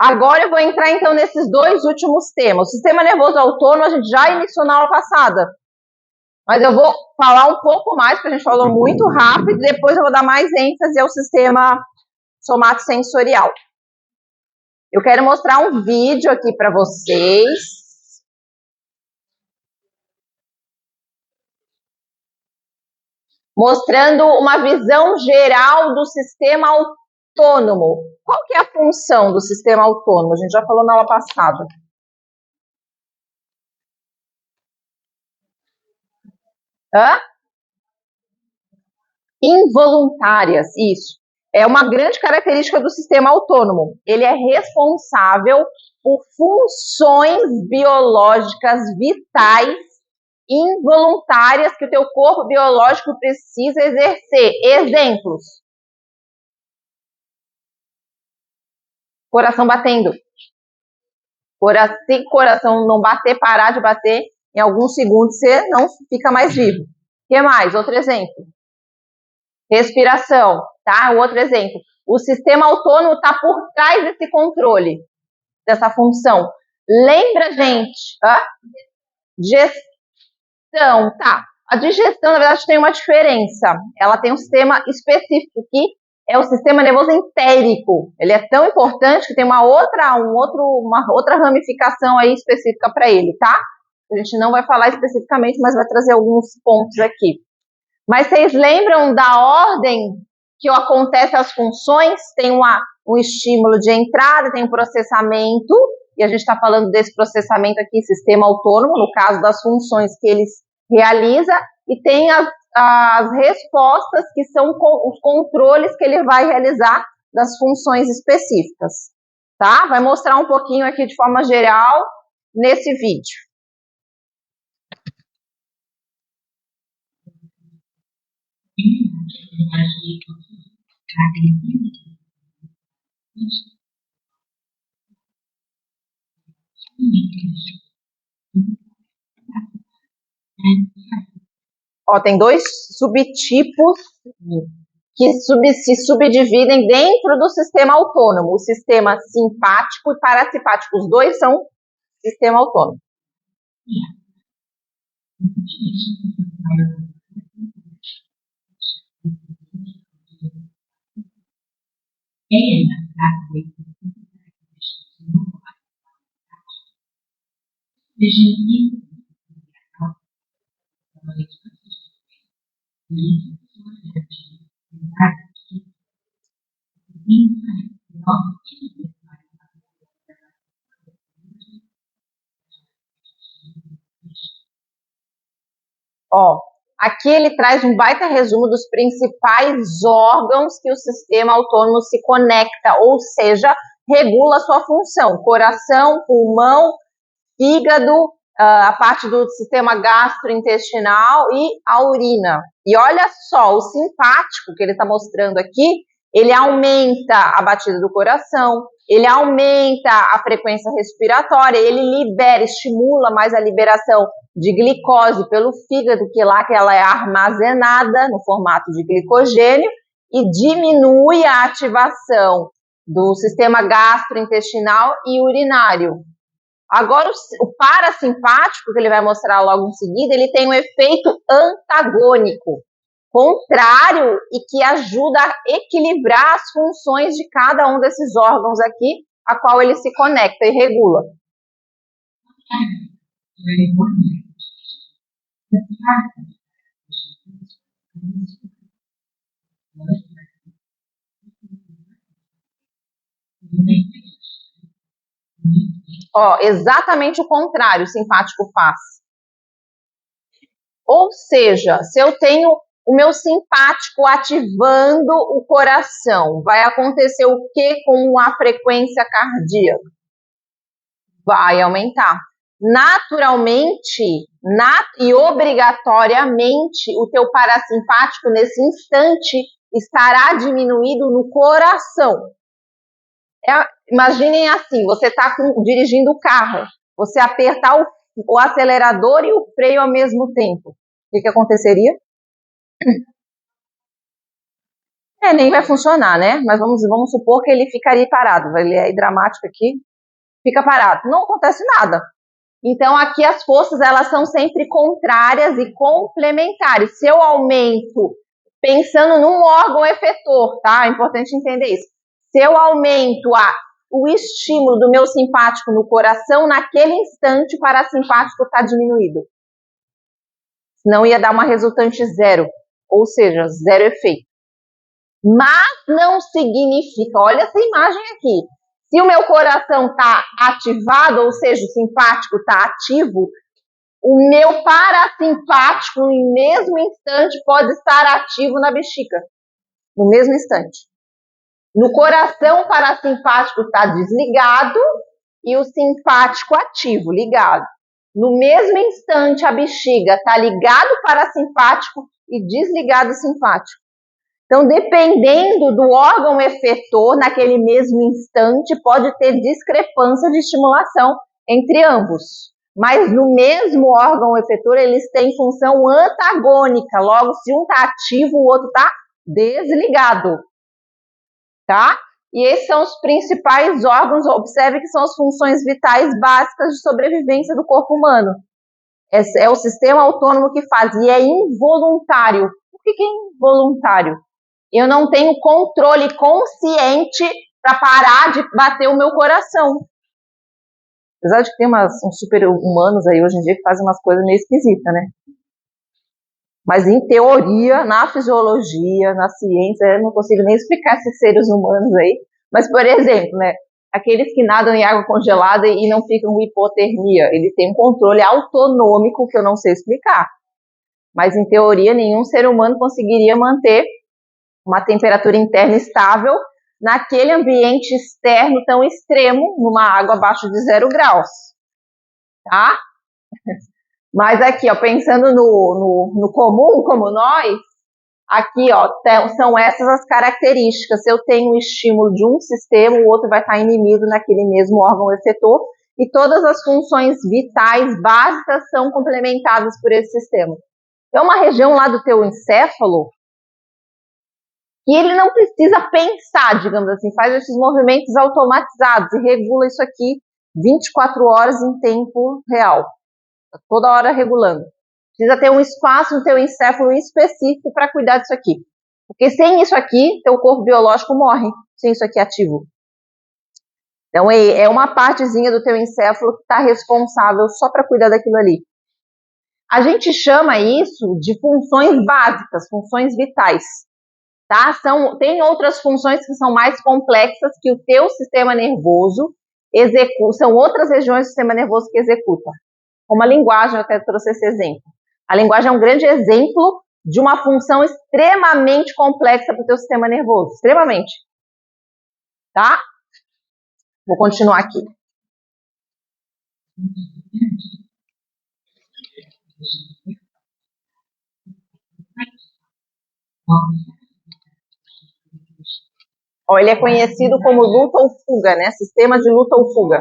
Agora eu vou entrar, então, nesses dois últimos temas. O sistema nervoso autônomo a gente já iniciou na aula passada, mas eu vou falar um pouco mais, porque a gente falou muito rápido, e depois eu vou dar mais ênfase ao sistema somatosensorial. Eu quero mostrar um vídeo aqui para vocês. Mostrando uma visão geral do sistema autônomo. Qual que é a função do sistema autônomo? A gente já falou na aula passada. Involuntárias, isso. É uma grande característica do sistema autônomo. Ele é responsável por funções biológicas vitais involuntárias que o teu corpo biológico precisa exercer. Exemplos. Coração batendo. Se o coração não bater, parar de bater, em alguns segundos você não fica mais vivo. O que mais? Outro exemplo. Respiração, tá? Outro exemplo. O sistema autônomo está por trás desse controle, dessa função. Lembra, gente? Digestão, tá? A digestão, na verdade, tem uma diferença. Ela tem um sistema específico que é o sistema nervoso entérico. Ele é tão importante que tem uma outra ramificação aí específica para ele, tá? A gente não vai falar especificamente, mas vai trazer alguns pontos aqui. Mas vocês lembram da ordem que acontece as funções? Tem um estímulo de entrada, tem um processamento, e a gente está falando desse processamento aqui, sistema autônomo, no caso das funções que eles realiza, e tem as respostas, que são os controles que ele vai realizar das funções específicas, tá? Vai mostrar um pouquinho aqui de forma geral nesse vídeo. Ó, tem dois subtipos que se subdividem dentro do sistema autônomo. O sistema simpático e parasimpático. Os dois são sistema autônomo. Ó, aqui ele traz um baita resumo dos principais órgãos que o sistema autônomo se conecta, ou seja, regula a sua função. Coração, pulmão, fígado, a parte do sistema gastrointestinal e a urina. E olha só, o simpático que ele está mostrando aqui, ele aumenta a batida do coração, ele aumenta a frequência respiratória, ele estimula mais a liberação de glicose pelo fígado, que ela é armazenada no formato de glicogênio, e diminui a ativação do sistema gastrointestinal e urinário. Agora, o parasimpático, que ele vai mostrar logo em seguida, ele tem um efeito antagônico, contrário, e que ajuda a equilibrar as funções de cada um desses órgãos aqui, a qual ele se conecta e regula. Ó, exatamente o contrário o simpático faz. Ou seja, se eu tenho o meu simpático ativando o coração, vai acontecer o que com a frequência cardíaca? Vai aumentar. Naturalmente e obrigatoriamente, o teu parasimpático nesse instante estará diminuído no coração. Imaginem assim, você está dirigindo o carro, você apertar o acelerador e o freio ao mesmo tempo. O que aconteceria? Nem vai funcionar, né? Mas vamos supor que ele ficaria parado. Ele é dramático aqui, fica parado. Não acontece nada. Então, aqui as forças, elas são sempre contrárias e complementares. Se eu aumento, pensando num órgão efetor, tá? É importante entender isso. Se eu aumento o estímulo do meu simpático no coração, naquele instante o parasimpático está diminuído. Senão ia dar uma resultante zero, ou seja, zero efeito. Mas não significa, olha essa imagem aqui, se o meu coração está ativado, ou seja, o simpático está ativo, o meu parasimpático, no mesmo instante, pode estar ativo na bexiga. No mesmo instante. No coração, o parasimpático está desligado e o simpático ativo, ligado. No mesmo instante, a bexiga está ligado o parasimpático e desligado o simpático. Então, dependendo do órgão efetor, naquele mesmo instante, pode ter discrepância de estimulação entre ambos. Mas no mesmo órgão efetor, eles têm função antagônica. Logo, se um está ativo, o outro está desligado. Tá? E esses são os principais órgãos. Observe que são as funções vitais básicas de sobrevivência do corpo humano. É o sistema autônomo que faz. E é involuntário. Por que é involuntário? Eu não tenho controle consciente para parar de bater o meu coração. Apesar de que tem uns super-humanos aí hoje em dia que fazem umas coisas meio esquisitas, né? Mas em teoria, na fisiologia, na ciência, eu não consigo nem explicar esses seres humanos aí. Mas, por exemplo, né? Aqueles que nadam em água congelada e não ficam com hipotermia, eles têm um controle autonômico que eu não sei explicar. Mas, em teoria, nenhum ser humano conseguiria manter uma temperatura interna estável naquele ambiente externo tão extremo, numa água abaixo de 0 graus, tá? Mas aqui, ó, pensando no comum, como nós, aqui, ó, são essas as características. Se eu tenho um estímulo de um sistema, o outro vai estar inibido naquele mesmo órgão efetor, e todas as funções vitais básicas são complementadas por esse sistema. É uma região lá do teu encéfalo que ele não precisa pensar, digamos assim, faz esses movimentos automatizados e regula isso aqui 24 horas em tempo real, toda hora regulando. Precisa ter um espaço no teu encéfalo específico para cuidar disso aqui, porque sem isso aqui, teu corpo biológico morre, sem isso aqui ativo. Então é uma partezinha do teu encéfalo que está responsável só para cuidar daquilo ali. A gente chama isso de funções básicas, funções vitais. Tá? Tem outras funções que são mais complexas que o teu sistema nervoso executa, são outras regiões do sistema nervoso que executam. Como a linguagem, eu até trouxe esse exemplo. A linguagem é um grande exemplo de uma função extremamente complexa para o teu sistema nervoso, extremamente. Tá? Vou continuar aqui. Ó, ele é conhecido como luta ou fuga, né? Sistema de luta ou fuga.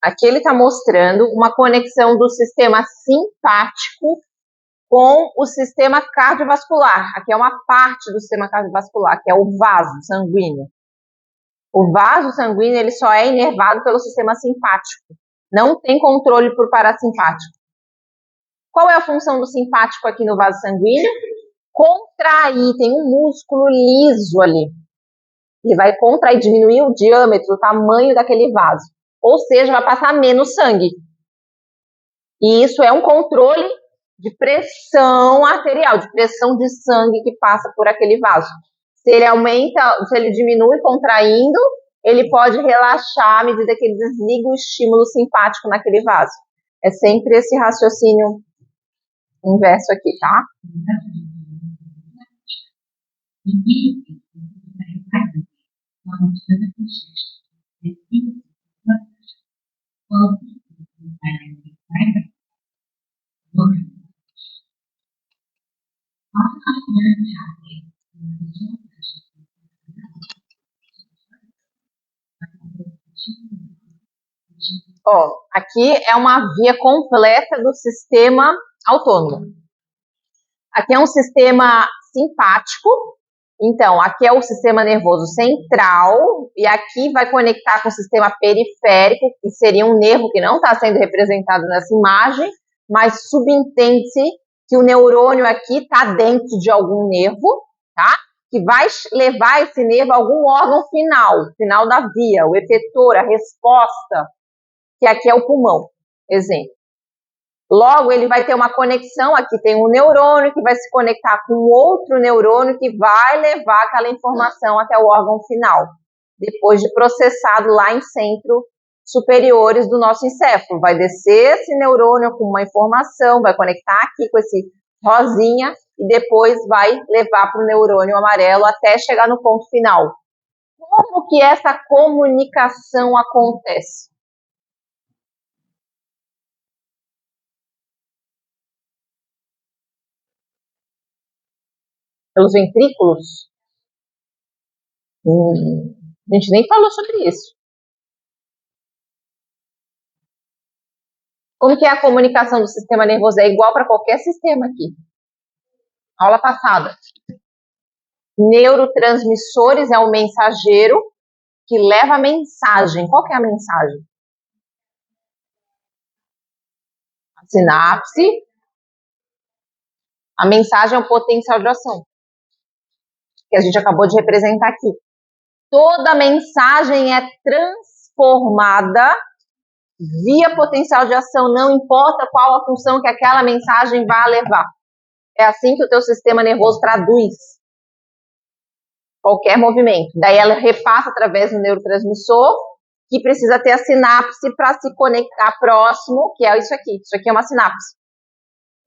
Aqui ele está mostrando uma conexão do sistema simpático com o sistema cardiovascular. Aqui é uma parte do sistema cardiovascular, que é o vaso sanguíneo. O vaso sanguíneo ele só é inervado pelo sistema simpático. Não tem controle por parasimpático. Qual é a função do simpático aqui no vaso sanguíneo? Contrair, tem um músculo liso ali. Ele vai contrair, diminuir o diâmetro, o tamanho daquele vaso. Ou seja, vai passar menos sangue. E isso é um controle de pressão arterial, de pressão de sangue que passa por aquele vaso. Se ele aumenta, se ele diminui contraindo, ele pode relaxar à medida que ele desliga o estímulo simpático naquele vaso. É sempre esse raciocínio inverso aqui, tá? Ó, aqui é uma via completa do sistema autônomo. Aqui é um sistema simpático, então aqui é o sistema nervoso central, e aqui vai conectar com o sistema periférico, que seria um nervo que não está sendo representado nessa imagem, mas subentende-se que o neurônio aqui está dentro de algum nervo, tá? Que vai levar esse nervo a algum órgão final da via, o efetor, a resposta, que aqui é o pulmão, exemplo. Logo, ele vai ter uma conexão, aqui tem um neurônio que vai se conectar com outro neurônio que vai levar aquela informação até o órgão final, depois de processado lá em centros superiores do nosso encéfalo. Vai descer esse neurônio com uma informação, vai conectar aqui com esse rosinha e depois vai levar para o neurônio amarelo até chegar no ponto final. Como que essa comunicação acontece? Pelos ventrículos? A gente nem falou sobre isso. Como que é a comunicação do sistema nervoso? É igual para qualquer sistema aqui. Aula passada. Neurotransmissores é o mensageiro que leva a mensagem. Qual que é a mensagem? A sinapse. A mensagem é o potencial de ação, que a gente acabou de representar aqui. Toda mensagem é transformada via potencial de ação, não importa qual a função que aquela mensagem vai levar. É assim que o teu sistema nervoso traduz qualquer movimento. Daí ela repassa através do neurotransmissor, que precisa ter a sinapse para se conectar próximo, que é isso aqui. Isso aqui é uma sinapse.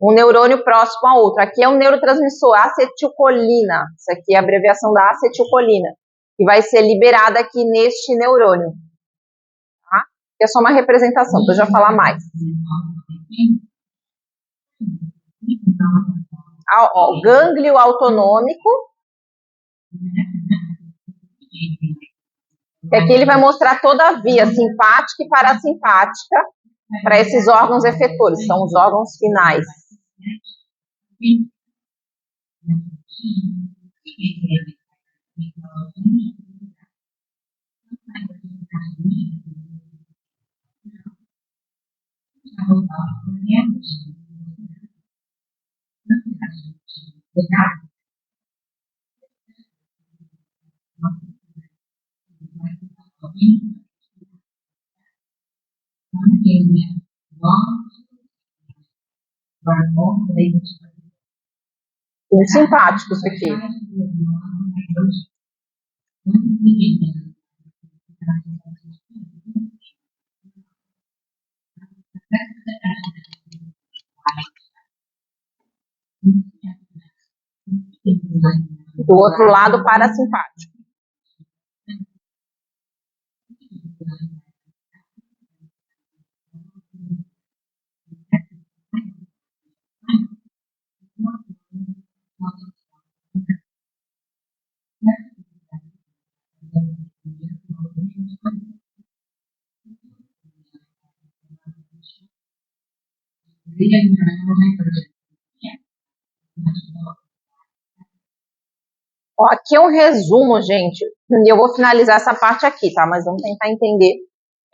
Um neurônio próximo a outro. Aqui é um neurotransmissor, acetilcolina. Isso aqui é a abreviação da acetilcolina, que vai ser liberada aqui neste neurônio. Tá? É só uma representação, para eu já falar mais. Ó, gânglio autonômico. E aqui ele vai mostrar toda a via simpática e parasimpática para esses órgãos efetores, são os órgãos finais. Os simpáticos aqui. Do outro lado, parasimpático. Ó, aqui é um resumo, gente, e eu vou finalizar essa parte aqui, tá? Mas vamos tentar entender.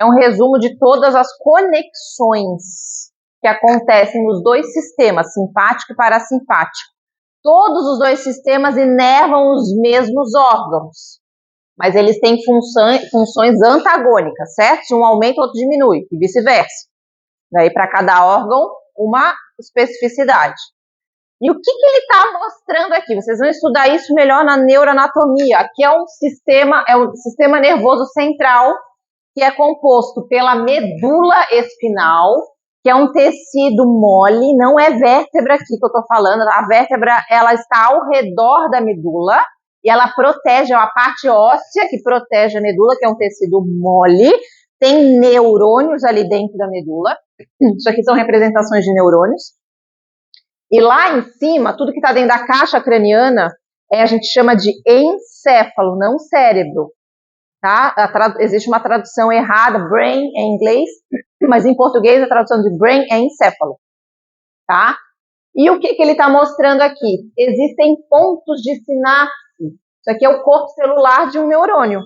É um resumo de todas as conexões que acontecem nos dois sistemas, simpático e parasimpático. Todos os dois sistemas inervam os mesmos órgãos, mas eles têm funções antagônicas, certo? Um aumenta, outro diminui, e vice-versa. Daí, para cada órgão, uma especificidade. E o que ele está mostrando aqui? Vocês vão estudar isso melhor na neuroanatomia. Aqui é o sistema nervoso central, que é composto pela medula espinhal, que é um tecido mole, não é vértebra aqui que eu estou falando, a vértebra ela está ao redor da medula e ela protege a parte óssea que protege a medula, que é um tecido mole, tem neurônios ali dentro da medula, isso aqui são representações de neurônios, e lá em cima, tudo que está dentro da caixa craniana, a gente chama de encéfalo, não cérebro. Tá? Existe uma tradução errada, brain em inglês, mas em português a tradução de brain é encéfalo. Tá? E o que ele está mostrando aqui? Existem pontos de sinapse. Isso aqui é o corpo celular de um neurônio.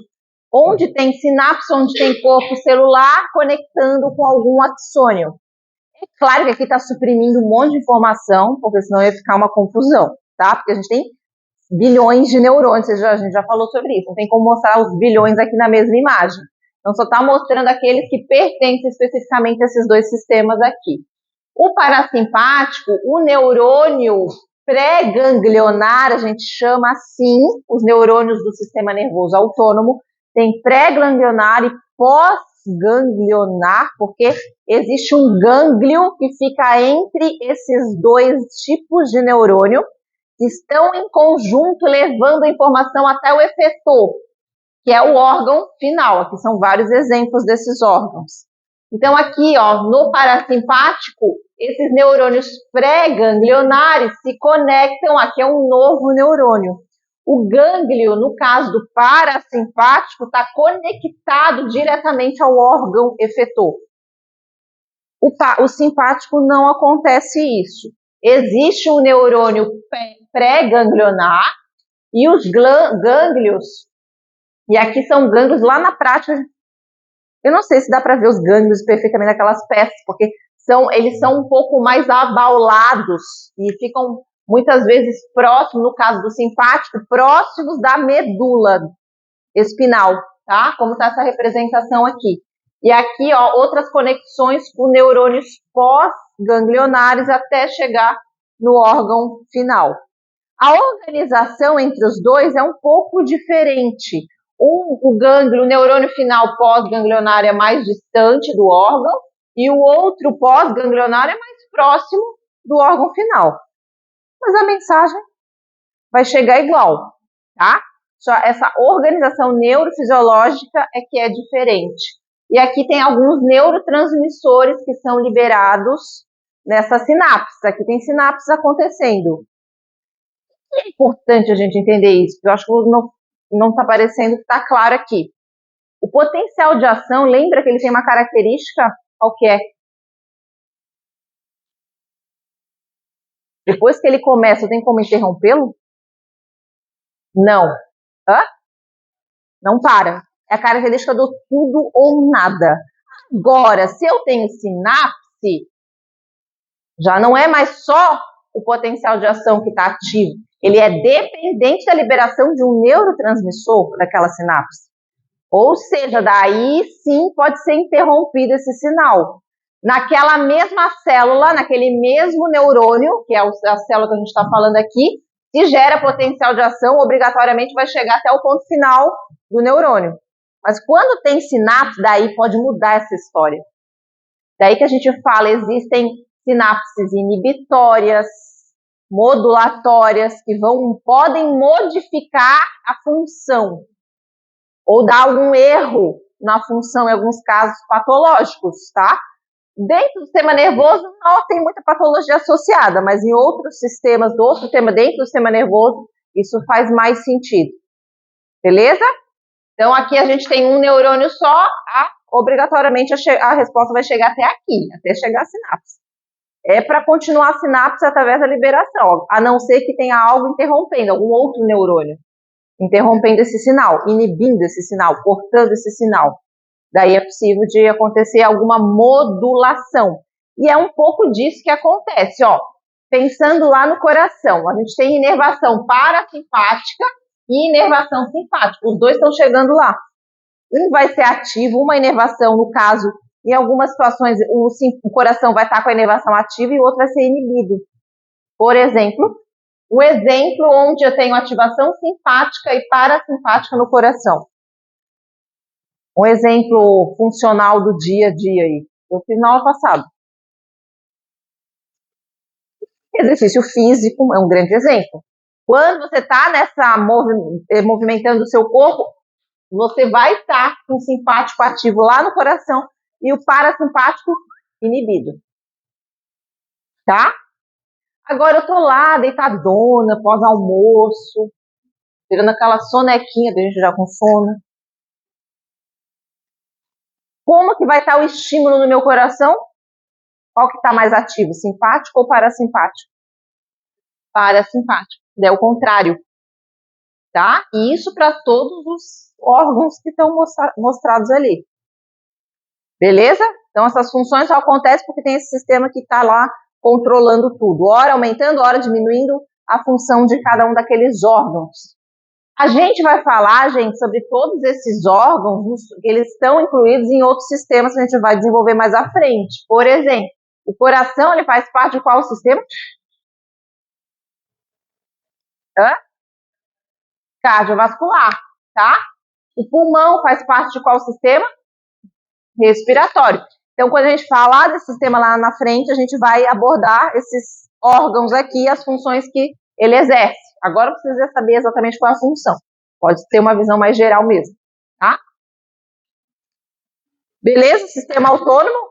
Onde tem sinapse, onde tem corpo celular, conectando com algum axônio. É claro que aqui está suprimindo um monte de informação, porque senão ia ficar uma confusão, tá? Porque a gente tem bilhões de neurônios, a gente já falou sobre isso, não tem como mostrar os bilhões aqui na mesma imagem. Então só está mostrando aqueles que pertencem especificamente a esses dois sistemas aqui. O parasimpático, o neurônio pré-ganglionar, a gente chama assim, os neurônios do sistema nervoso autônomo, tem pré-ganglionar e pós-ganglionar, porque existe um gânglio que fica entre esses dois tipos de neurônio, que estão em conjunto levando a informação até o efetor, que é o órgão final. Aqui são vários exemplos desses órgãos. Então aqui, ó, no parasimpático, esses neurônios pré-ganglionares se conectam, aqui é um novo neurônio. O gânglio, no caso do parasimpático, está conectado diretamente ao órgão efetor. O simpático não acontece isso. Existe um neurônio pré-ganglionar e os gânglios, e aqui são gânglios lá na prática, eu não sei se dá para ver os gânglios perfeitamente naquelas peças, porque eles são um pouco mais abaulados e ficam muitas vezes próximos, no caso do simpático, próximos da medula espinal, tá? Como está essa representação aqui. E aqui, ó, outras conexões com neurônios pós-ganglionares até chegar no órgão final. A organização entre os dois é um pouco diferente. O gânglio, o neurônio final pós-ganglionar é mais distante do órgão e o outro pós-ganglionar é mais próximo do órgão final. Mas a mensagem vai chegar igual, tá? Só essa organização neurofisiológica é que é diferente. E aqui tem alguns neurotransmissores que são liberados nessas sinapses. Aqui tem sinapses acontecendo. E é importante a gente entender isso, porque eu acho que não está parecendo que está claro aqui. O potencial de ação, lembra que ele tem uma característica, qual que é? Depois que ele começa, tem como interrompê-lo? Não. Hã? Não para. É a característica do tudo ou nada. Agora, se eu tenho sinapse, já não é mais só o potencial de ação que está ativo. Ele é dependente da liberação de um neurotransmissor daquela sinapse. Ou seja, daí sim pode ser interrompido esse sinal. Naquela mesma célula, naquele mesmo neurônio, que é a célula que a gente está falando aqui, se gera potencial de ação, obrigatoriamente vai chegar até o ponto final do neurônio. Mas quando tem sinapse, daí pode mudar essa história. Daí que a gente fala, existem sinapses inibitórias, modulatórias, que podem modificar a função ou dar algum erro na função em alguns casos patológicos, tá? Dentro do sistema nervoso não tem muita patologia associada, mas em outros sistemas, dentro do sistema nervoso, isso faz mais sentido. Beleza? Então aqui a gente tem um neurônio só, obrigatoriamente a resposta vai chegar até aqui, até chegar a sinapse. É para continuar a sinapse através da liberação, a não ser que tenha algo interrompendo, algum outro neurônio interrompendo esse sinal, inibindo esse sinal, cortando esse sinal. Daí é possível de acontecer alguma modulação. E é um pouco disso que acontece, ó. Pensando lá no coração, a gente tem inervação parasimpática e inervação simpática. Os dois estão chegando lá. Um vai ser ativo, uma inervação, no caso, em algumas situações, o coração vai estar com a inervação ativa e o outro vai ser inibido. Por exemplo, um exemplo onde eu tenho ativação simpática e parasimpática no coração. Um exemplo funcional do dia a dia aí. Eu fiz na aula passada. Exercício físico é um grande exemplo. Quando você está movimentando o seu corpo, você vai estar com o simpático ativo lá no coração e o parasimpático inibido. Tá? Agora eu tô lá, deitadona, pós-almoço, tirando aquela sonequinha, a gente já com sono. Como que vai estar o estímulo no meu coração? Qual que está mais ativo, simpático ou parasimpático? Parasimpático. É o contrário. Tá? E isso para todos os órgãos que estão mostrados ali. Beleza? Então essas funções só acontecem porque tem esse sistema que está lá controlando tudo. Hora aumentando, hora diminuindo a função de cada um daqueles órgãos. A gente vai falar, gente, sobre todos esses órgãos, eles estão incluídos em outros sistemas que a gente vai desenvolver mais à frente. Por exemplo, o coração, ele faz parte de qual sistema? Cardiovascular, tá? O pulmão faz parte de qual sistema? Respiratório. Então, quando a gente falar desse sistema lá na frente, a gente vai abordar esses órgãos aqui, as funções que ele exerce. Agora precisa saber exatamente qual é a função. Pode ter uma visão mais geral mesmo, tá? Beleza? Sistema autônomo.